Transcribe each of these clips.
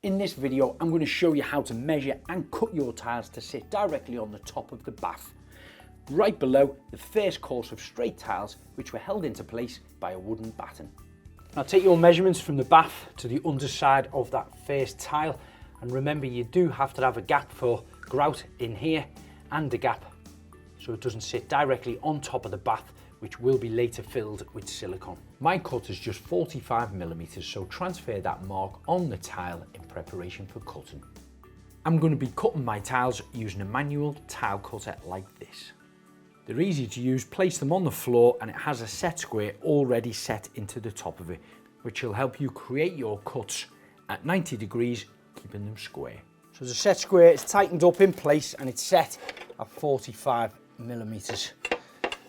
In this video, I'm going to show you how to measure and cut your tiles to sit directly on the top of the bath, right below the first course of straight tiles which were held into place by a wooden batten. Now take your measurements from the bath to the underside of that first tile, and remember you do have to have a gap for grout in here and a gap so it doesn't sit directly on top of the bath, which will be later filled with silicone. My cut is just 45mm, so transfer that mark on the tile in preparation for cutting. I'm going to be cutting my tiles using a manual tile cutter like this. They're easy to use, place them on the floor and it has a set square already set into the top of it, which will help you create your cuts at 90 degrees, keeping them square. So the set square is tightened up in place and it's set at 45mm.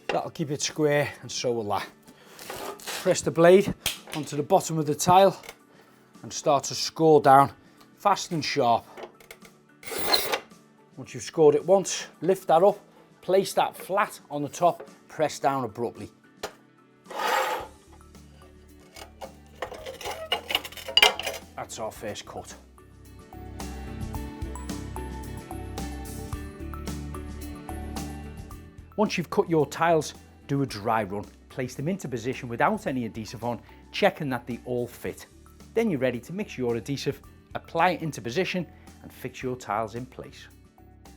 That'll keep it square, and so will that. Press the blade onto the bottom of the tile and start to score down fast and sharp. Once you've scored it once, lift that up, place that flat on the top, press down abruptly. That's our first cut. Once you've cut your tiles, do a dry run. Place them into position without any adhesive on, checking that they all fit. Then you're ready to mix your adhesive, apply it into position and fix your tiles in place.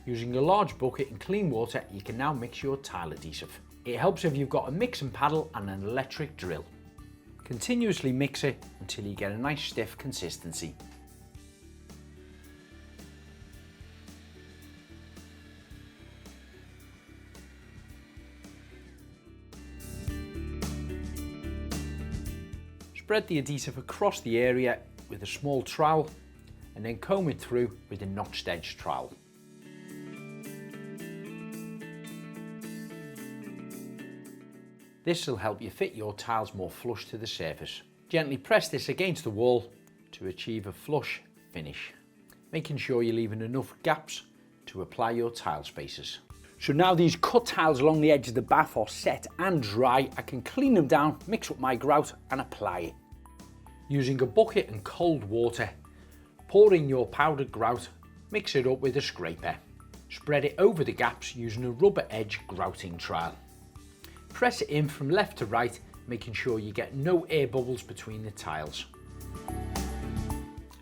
Using a large bucket and clean water, you can now mix your tile adhesive. It helps if you've got a mixing paddle and an electric drill. Continuously mix it until you get a nice stiff consistency. Spread the adhesive across the area with a small trowel and then comb it through with a notched edge trowel. This will help you fit your tiles more flush to the surface. Gently press this against the wall to achieve a flush finish, making sure you're leaving enough gaps to apply your tile spacers. So now these cut tiles along the edge of the bath are set and dry, I can clean them down, mix up my grout and apply it. Using a bucket and cold water, pour in your powdered grout, mix it up with a scraper. Spread it over the gaps using a rubber edge grouting trowel. Press it in from left to right, making sure you get no air bubbles between the tiles.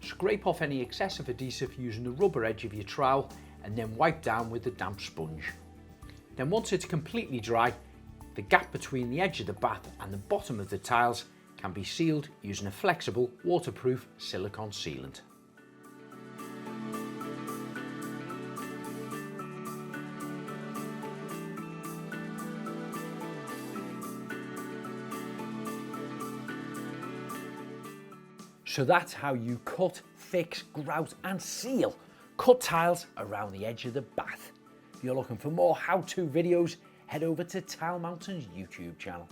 Scrape off any excessive adhesive using the rubber edge of your trowel and then wipe down with a damp sponge. Then once it's completely dry, the gap between the edge of the bath and the bottom of the tiles can be sealed using a flexible, waterproof silicone sealant. So that's how you cut, fix, grout and seal cut tiles around the edge of the bath. If you're looking for more how-to videos, head over to Tile Mountain's YouTube channel.